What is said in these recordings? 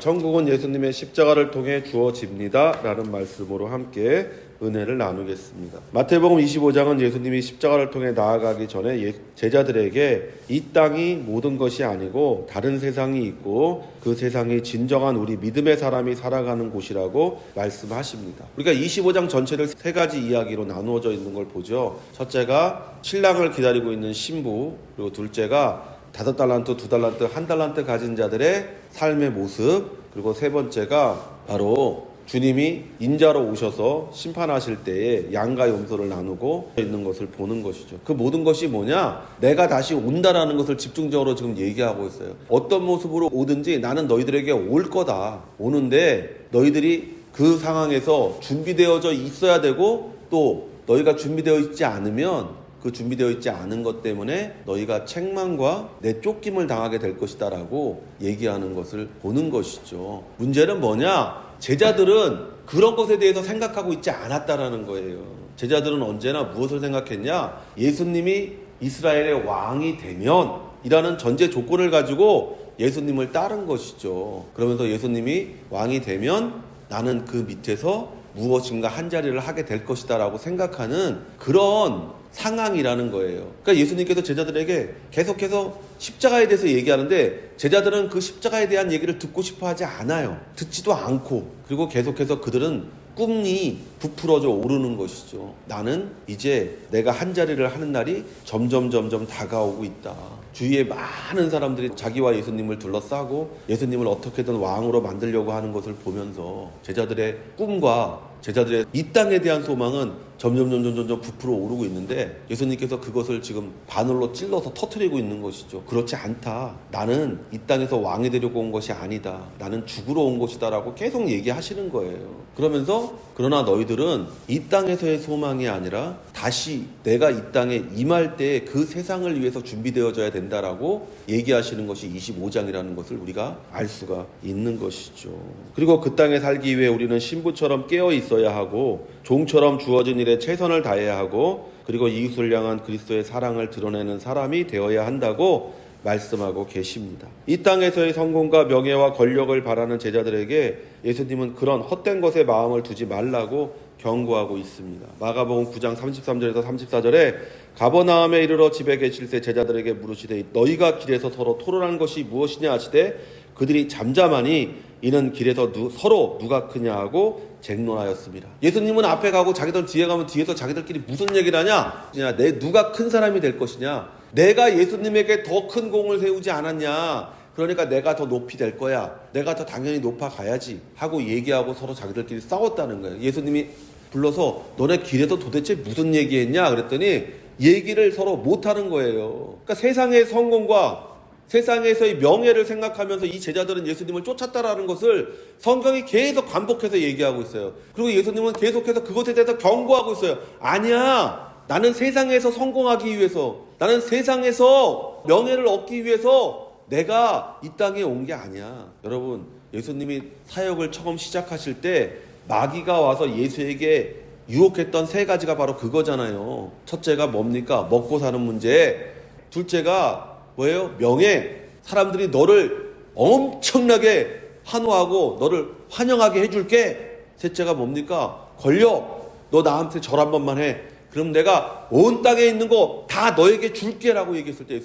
천국은 예수님의 십자가를 통해 주어집니다 라는 말씀으로 함께 은혜를 나누겠습니다. 마태복음 25장은 예수님이 십자가를 통해 나아가기 전에 제자들에게 이 땅이 모든 것이 아니고 다른 세상이 있고 그 세상이 진정한 우리 믿음의 사람이 살아가는 곳이라고 말씀하십니다. 우리가 25장 전체를 세 가지 이야기로 나누어져 있는 걸 보죠. 첫째가 신랑을 기다리고 있는 신부, 그리고 둘째가 5달란트, 2달란트, 1달란트 가진 자들의 삶의 모습, 그리고 세 번째가 바로 주님이 인자로 오셔서 심판하실 때에 양과 염소를 나누고 있는 것을 보는 것이죠. 그 모든 것이 뭐냐? 내가 다시 온다라는 것을 집중적으로 지금 얘기하고 있어요. 어떤 모습으로 오든지 나는 너희들에게 올 거다. 오는데 너희들이 그 상황에서 준비되어져 있어야 되고, 또 너희가 준비되어 있지 않으면 그 준비되어 있지 않은 것 때문에 너희가 책망과 내쫓김을 당하게 될 것이다 라고 얘기하는 것을 보는 것이죠. 문제는 뭐냐? 제자들은 그런 것에 대해서 생각하고 있지 않았다라는 거예요. 제자들은 언제나 무엇을 생각했냐? 예수님이 이스라엘의 왕이 되면 이라는 전제 조건을 가지고 예수님을 따른 것이죠. 그러면서 예수님이 왕이 되면 나는 그 밑에서 무엇인가 한 자리를 하게 될 것이다 라고 생각하는 그런 상황이라는 거예요. 그러니까 예수님께서 제자들에게 계속해서 십자가에 대해서 얘기하는데 제자들은 그 십자가에 대한 얘기를 듣고 싶어 하지 않아요. 듣지도 않고, 그리고 계속해서 그들은 꿈이 부풀어져 오르는 것이죠. 나는 이제 내가 한 자리를 하는 날이 점점 다가오고 있다. 주위에 많은 사람들이 자기와 예수님을 둘러싸고 예수님을 어떻게든 왕으로 만들려고 하는 것을 보면서 제자들의 꿈과 제자들의 이 땅에 대한 소망은 점점 부풀어 오르고 있는데 예수님께서 그것을 지금 바늘로 찔러서 터뜨리고 있는 것이죠. 그렇지 않다. 나는 이 땅에서 왕이 되려고 온 것이 아니다. 나는 죽으러 온 것이다 라고 계속 얘기하시는 거예요. 그러면서 그러나 너희들은 이 땅에서의 소망이 아니라 다시 내가 이 땅에 임할 때 그 세상을 위해서 준비되어져야 된다라고 얘기하시는 것이 25장이라는 것을 우리가 알 수가 있는 것이죠. 그리고 그 땅에 살기 위해 우리는 신부처럼 깨어 있어야 하고 종처럼 주어진 일에 최선을 다해야 하고, 그리고 이웃을 향한 그리스도의 사랑을 드러내는 사람이 되어야 한다고 말씀하고 계십니다. 이 땅에서의 성공과 명예와 권력을 바라는 제자들에게 예수님은 그런 헛된 것에 마음을 두지 말라고 경고하고 있습니다. 마가복음 9장 33절에서 34절에 가버나움에 이르러 집에 계실 때 제자들에게 물으시되 너희가 길에서 서로 토론한 것이 무엇이냐 하시되 그들이 잠잠하니 이는 길에서 서로 누가 크냐 하고 쟁론하였습니다. 예수님은 앞에 가고 자기들 뒤에 가면 뒤에서 자기들끼리 무슨 얘기를 하냐? 누가 큰 사람이 될 것이냐? 내가 예수님에게 더 큰 공을 세우지 않았냐? 그러니까 내가 더 높이 될 거야. 내가 더 당연히 높아 가야지 하고 얘기하고 서로 자기들끼리 싸웠다는 거예요. 예수님이 불러서 너네 길에서 도대체 무슨 얘기했냐? 그랬더니 얘기를 서로 못하는 거예요. 그러니까 세상의 성공과 세상에서의 명예를 생각하면서 이 제자들은 예수님을 쫓았다라는 것을 성경이 계속 반복해서 얘기하고 있어요. 그리고 예수님은 계속해서 그것에 대해서 경고하고 있어요. 아니야, 나는 세상에서 성공하기 위해서, 나는 세상에서 명예를 얻기 위해서 내가 이 땅에 온 게 아니야. 여러분, 예수님이 사역을 처음 시작하실 때 마귀가 와서 예수에게 유혹했던 세 가지가 바로 그거잖아요. 첫째가 뭡니까? 먹고 사는 문제. 둘째가 뭐예요? 명예. 사람들이 너를 엄청나게 환호하고 너를 환영하게 해줄게. 셋째가 뭡니까? 권력. 너 나한테 절 한 번만 해. 그럼 내가 온 땅에 있는 거 다 너에게 줄게 라고 얘기했을 때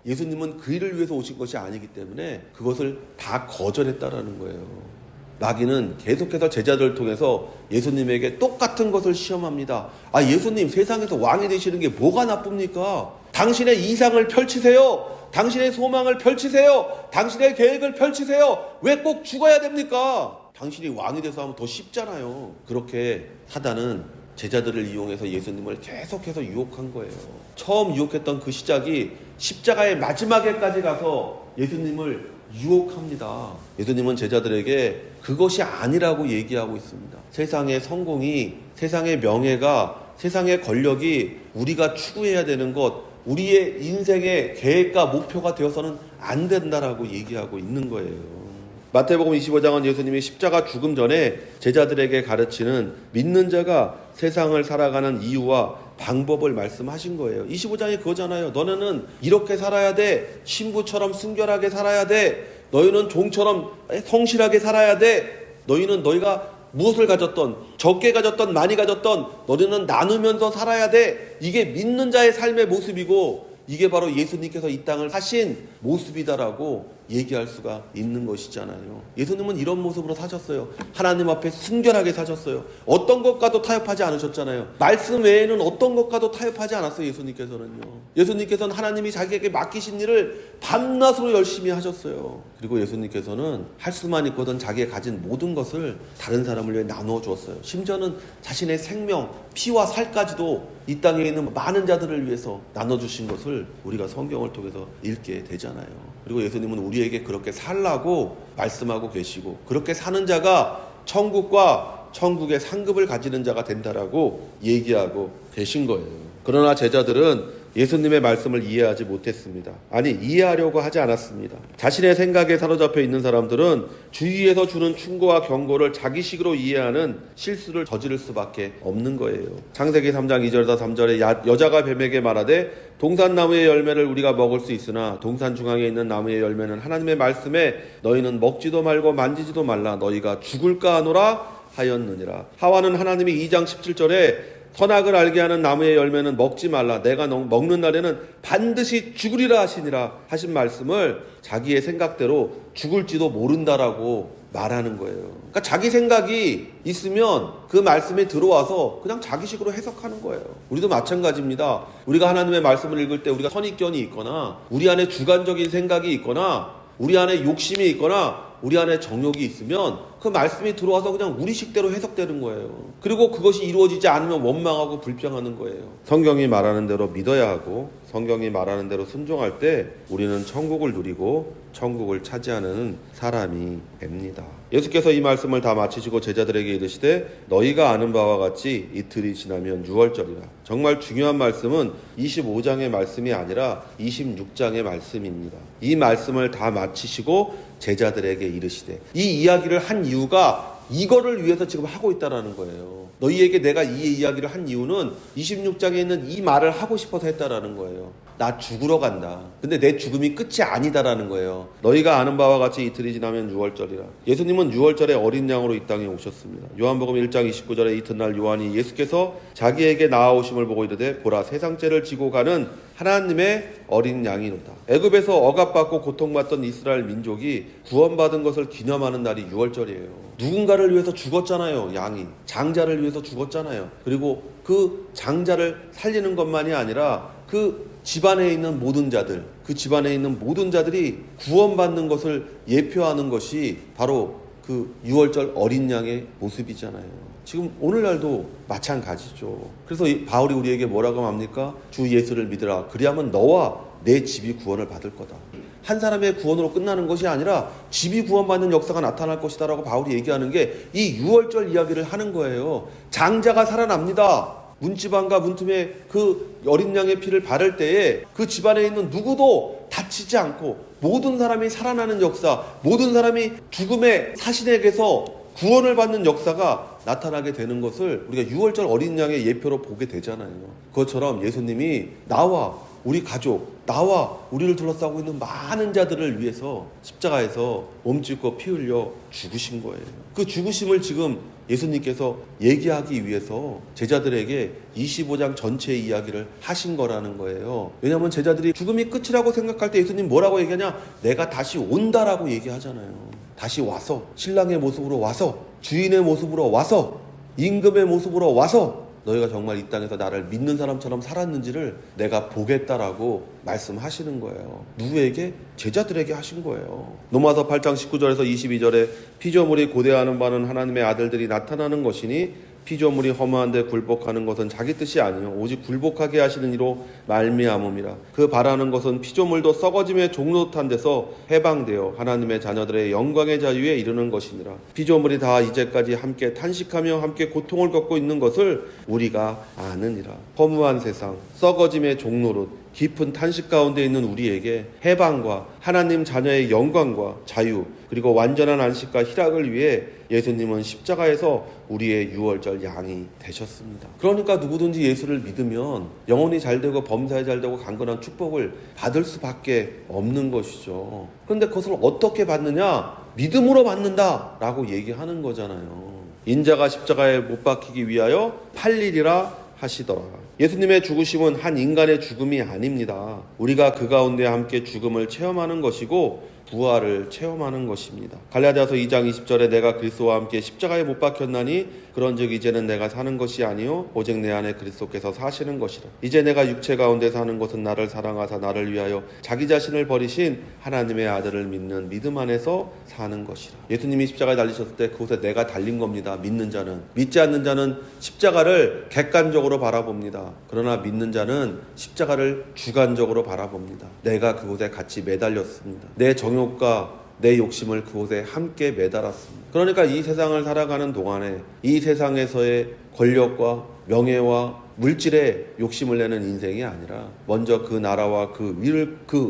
예수님은 그 일을 위해서 오신 것이 아니기 때문에 그것을 다 거절했다라는 거예요. 마귀는 계속해서 제자들을 통해서 예수님에게 똑같은 것을 시험합니다. 예수님 세상에서 왕이 되시는 게 뭐가 나쁩니까? 당신의 이상을 펼치세요. 당신의 소망을 펼치세요. 당신의 계획을 펼치세요. 왜 꼭 죽어야 됩니까? 당신이 왕이 돼서 하면 더 쉽잖아요. 그렇게 사단은 제자들을 이용해서 예수님을 계속해서 유혹한 거예요. 처음 유혹했던 그 시작이 십자가의 마지막에까지 가서 예수님을 유혹합니다. 예수님은 제자들에게 그것이 아니라고 얘기하고 있습니다. 세상의 성공이, 세상의 명예가, 세상의 권력이 우리가 추구해야 되는 것, 우리의 인생의 계획과 목표가 되어서는 안 된다라고 얘기하고 있는 거예요. 마태복음 25장은 예수님이 십자가 죽음 전에 제자들에게 가르치는 믿는 자가 세상을 살아가는 이유와 방법을 말씀하신 거예요. 25장이 그거잖아요. 너네는 이렇게 살아야 돼. 신부처럼 순결하게 살아야 돼. 너희는 종처럼 성실하게 살아야 돼. 너희는 너희가 무엇을 가졌던, 적게 가졌던, 많이 가졌던 너희는 나누면서 살아야 돼. 이게 믿는 자의 삶의 모습이고 이게 바로 예수님께서 이 땅을 사신 모습이다라고 얘기할 수가 있는 것이잖아요. 예수님은 이런 모습으로 사셨어요. 하나님 앞에 순결하게 사셨어요. 어떤 것과도 타협하지 않으셨잖아요. 말씀 외에는 어떤 것과도 타협하지 않았어요. 예수님께서는요. 예수님께서는 하나님이 자기에게 맡기신 일을 밤낮으로 열심히 하셨어요. 그리고 예수님께서는 할 수만 있거든 자기가 가진 모든 것을 다른 사람을 위해 나누어 주었어요. 심지어는 자신의 생명, 피와 살까지도 이 땅에 있는 많은 자들을 위해서 나눠주신 것을 우리가 성경을 통해서 읽게 되잖아요. 그리고 예수님은 우리에게 그렇게 살라고 말씀하고 계시고 그렇게 사는 자가 천국과 천국의 상급을 가지는 자가 된다라고 얘기하고 계신 거예요. 그러나 제자들은 예수님의 말씀을 이해하지 못했습니다. 아니, 이해하려고 하지 않았습니다. 자신의 생각에 사로잡혀 있는 사람들은 주위에서 주는 충고와 경고를 자기식으로 이해하는 실수를 저지를 수밖에 없는 거예요. 창세기 3장 2절에서 3절에 여자가 뱀에게 말하되 동산나무의 열매를 우리가 먹을 수 있으나 동산 중앙에 있는 나무의 열매는 하나님의 말씀에 너희는 먹지도 말고 만지지도 말라 너희가 죽을까 하노라 하였느니라. 하와는 하나님이 2장 17절에 선악을 알게 하는 나무의 열매는 먹지 말라 내가 먹는 날에는 반드시 죽으리라 하시니라 하신 말씀을 자기의 생각대로 죽을지도 모른다라고 말하는 거예요. 그러니까 자기 생각이 있으면 그 말씀이 들어와서 그냥 자기식으로 해석하는 거예요. 우리도 마찬가지입니다. 우리가 하나님의 말씀을 읽을 때 우리가 선입견이 있거나 우리 안에 주관적인 생각이 있거나 우리 안에 욕심이 있거나 우리 안에 정욕이 있으면 그 말씀이 들어와서 그냥 우리 식대로 해석되는 거예요. 그리고 그것이 이루어지지 않으면 원망하고 불평하는 거예요. 성경이 말하는 대로 믿어야 하고 성경이 말하는 대로 순종할 때 우리는 천국을 누리고 천국을 차지하는 사람이 됩니다. 예수께서 이 말씀을 다 마치시고 제자들에게 이르시되 너희가 아는 바와 같이 이틀이 지나면 유월절이라. 정말 중요한 말씀은 25장의 말씀이 아니라 26장의 말씀입니다. 이 말씀을 다 마치시고 제자들에게 이르시되 이 이야기를 한 이유가 이거를 위해서 지금 하고 있다라는 거예요. 너희에게 내가 이 이야기를 한 이유는 26장에 있는 이 말을 하고 싶어서 했다라는 거예요. 나 죽으러 간다. 근데 내 죽음이 끝이 아니다라는 거예요. 너희가 아는 바와 같이 이틀이 지나면 유월절이라. 예수님은 유월절에 어린 양으로 이 땅에 오셨습니다. 요한복음 1장 29절에 이튿날 요한이 예수께서 자기에게 나아오심을 보고 이르되 보라 세상 죄를 지고 가는 하나님의 어린 양이로다. 애굽에서 억압받고 고통받던 이스라엘 민족이 구원받은 것을 기념하는 날이 유월절이에요. 누군가를 위해서 죽었잖아요. 양이 장자를 위해서 죽었잖아요. 그리고 그 장자를 살리는 것만이 아니라 그 집안에 있는 모든 자들, 그 집안에 있는 모든 자들이 구원받는 것을 예표하는 것이 바로 그 유월절 어린 양의 모습이잖아요. 지금 오늘날도 마찬가지죠. 그래서 바울이 우리에게 뭐라고 합니까? 주 예수를 믿으라. 그리하면 너와 내 집이 구원을 받을 거다. 한 사람의 구원으로 끝나는 것이 아니라 집이 구원받는 역사가 나타날 것이다 라고 바울이 얘기하는 게 이 유월절 이야기를 하는 거예요. 장자가 살아납니다. 문지방과 문틈에 그 어린 양의 피를 바를 때에 그 집안에 있는 누구도 다치지 않고 모든 사람이 살아나는 역사, 모든 사람이 죽음의 사신에게서 구원을 받는 역사가 나타나게 되는 것을 우리가 유월절 어린 양의 예표로 보게 되잖아요. 그것처럼 예수님이 나와 우리 가족, 나와 우리를 둘러싸고 있는 많은 자들을 위해서 십자가에서 몸짓고 피 흘려 죽으신 거예요. 그 죽으심을 지금 예수님께서 얘기하기 위해서 제자들에게 25장 전체의 이야기를 하신 거라는 거예요. 왜냐하면 제자들이 죽음이 끝이라고 생각할 때 예수님 뭐라고 얘기하냐? 내가 다시 온다라고 얘기하잖아요. 다시 와서 신랑의 모습으로 와서 주인의 모습으로 와서 임금의 모습으로 와서 너희가 정말 이 땅에서 나를 믿는 사람처럼 살았는지를 내가 보겠다라고 말씀하시는 거예요. 누구에게? 제자들에게 하신 거예요. 로마서 8장 19절에서 22절에 피조물이 고대하는 바는 하나님의 아들들이 나타나는 것이니 피조물이 허무한데 굴복하는 것은 자기 뜻이 아니요 오직 굴복하게 하시는 이로 말미암음이라. 그 바라는 것은 피조물도 썩어짐의 종로탄 데서 해방되어 하나님의 자녀들의 영광의 자유에 이르는 것이니라. 피조물이 다 이제까지 함께 탄식하며 함께 고통을 겪고 있는 것을 우리가 아느니라. 허무한 세상, 썩어짐의 종로릇, 깊은 탄식 가운데 있는 우리에게 해방과 하나님 자녀의 영광과 자유 그리고 완전한 안식과 희락을 위해 예수님은 십자가에서 우리의 유월절 양이 되셨습니다. 그러니까 누구든지 예수를 믿으면 영혼이 잘되고 범사에 잘되고 강건한 축복을 받을 수밖에 없는 것이죠. 그런데 그것을 어떻게 받느냐? 믿음으로 받는다 라고 얘기하는 거잖아요. 인자가 십자가에 못 박히기 위하여 팔리리라 하시더라. 예수님의 죽으심은 한 인간의 죽음이 아닙니다. 우리가 그 가운데 함께 죽음을 체험하는 것이고 부활을 체험하는 것입니다. 갈라디아서 2장 20절에 내가 그리스도와 함께 십자가에 못 박혔나니 그런즉 이제는 내가 사는 것이 아니요 오직 내 안에 그리스도께서 사시는 것이라. 이제 내가 육체 가운데 사는 것은 나를 사랑하사 나를 위하여 자기 자신을 버리신 하나님의 아들을 믿는 믿음 안에서 사는 것이라. 예수님이 십자가에 달리셨을 때 그곳에 내가 달린 겁니다. 믿는 자는. 믿지 않는 자는 십자가를 객관적으로 바라봅니다. 그러나 믿는 자는 십자가를 주관적으로 바라봅니다. 내가 그곳에 같이 매달렸습니다. 내 정욕과 내 욕심을 그곳에 함께 매달았습니다. 그러니까 이 세상을 살아가는 동안에 이 세상에서의 권력과 명예와 물질에 욕심을 내는 인생이 아니라 먼저 그 나라와 그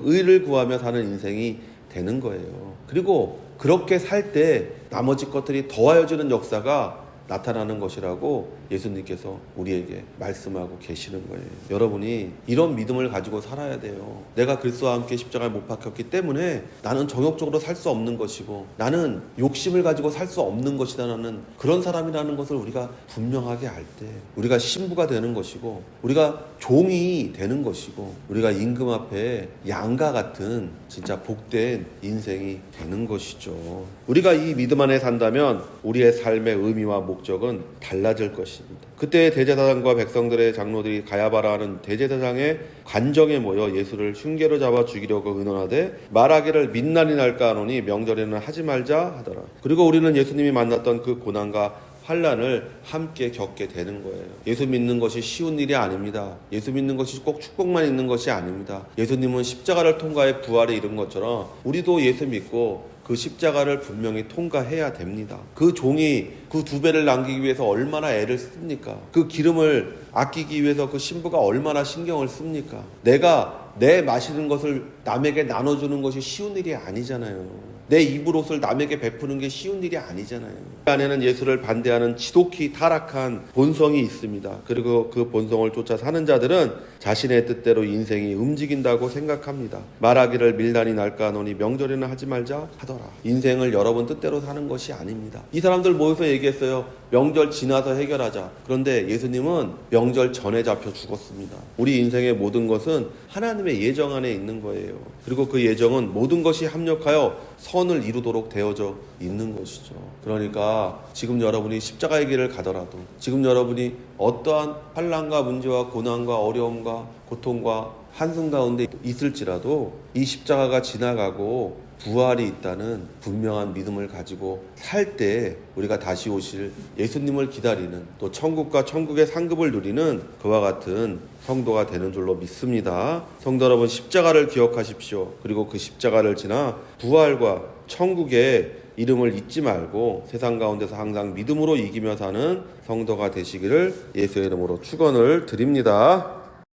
의를 구하며 사는 인생이 되는 거예요. 그리고 그렇게 살 때 나머지 것들이 더하여지는 역사가 나타나는 것이라고 예수님께서 우리에게 말씀하고 계시는 거예요. 여러분이 이런 믿음을 가지고 살아야 돼요. 내가 그리스도와 함께 십자가에 못 박혔기 때문에 나는 정욕적으로 살 수 없는 것이고 나는 욕심을 가지고 살 수 없는 것이다라는 그런 사람이라는 것을 우리가 분명하게 알 때 우리가 신부가 되는 것이고 우리가 종이 되는 것이고 우리가 임금 앞에 양과 같은 진짜 복된 인생이 되는 것이죠. 우리가 이 믿음 안에 산다면 우리의 삶의 의미와 목적은 달라질 것입니다. 그때 대제사장과 백성들의 장로들이 가야바라 하는 대제사장의 관정에 모여 예수를 흉계로 잡아 죽이려고 의논하되 말하기를 민난이 날까 하노니 명절에는 하지 말자 하더라. 그리고 우리는 예수님이 만났던 그 고난과 환난을 함께 겪게 되는 거예요. 예수 믿는 것이 쉬운 일이 아닙니다. 예수 믿는 것이 꼭 축복만 있는 것이 아닙니다. 예수님은 십자가를 통과해 부활에 이른 것처럼 우리도 예수 믿고 그 십자가를 분명히 통과해야 됩니다. 그 종이 그 2배를 남기기 위해서 얼마나 애를 씁니까? 그 기름을 아끼기 위해서 그 신부가 얼마나 신경을 씁니까? 내가 내 마시는 것을 남에게 나눠주는 것이 쉬운 일이 아니잖아요. 내 입을 옷을 남에게 베푸는 게 쉬운 일이 아니잖아요. 그 안에는 예수를 반대하는 지독히 타락한 본성이 있습니다. 그리고 그 본성을 쫓아 사는 자들은 자신의 뜻대로 인생이 움직인다고 생각합니다. 말하기를 밀란이 날까 하노니 명절에는 하지 말자 하더라. 인생을 여러분 뜻대로 사는 것이 아닙니다. 이 사람들 모여서 얘기했어요. 명절 지나서 해결하자. 그런데 예수님은 명절 전에 잡혀 죽었습니다. 우리 인생의 모든 것은 하나님의 예정 안에 있는 거예요. 그리고 그 예정은 모든 것이 합력하여 선을 이루도록 되어져 있는 것이죠. 그러니까 지금 여러분이 십자가의 길을 가더라도 지금 여러분이 어떠한 환난과 문제와 고난과 어려움과 고통과 한숨 가운데 있을지라도 이 십자가가 지나가고 부활이 있다는 분명한 믿음을 가지고 살 때 우리가 다시 오실 예수님을 기다리는 또 천국과 천국의 상급을 누리는 그와 같은 성도가 되는 줄로 믿습니다. 성도 여러분, 십자가를 기억하십시오. 그리고 그 십자가를 지나 부활과 천국의 이름을 잊지 말고 세상 가운데서 항상 믿음으로 이기며 사는 성도가 되시기를 예수의 이름으로 축원을 드립니다.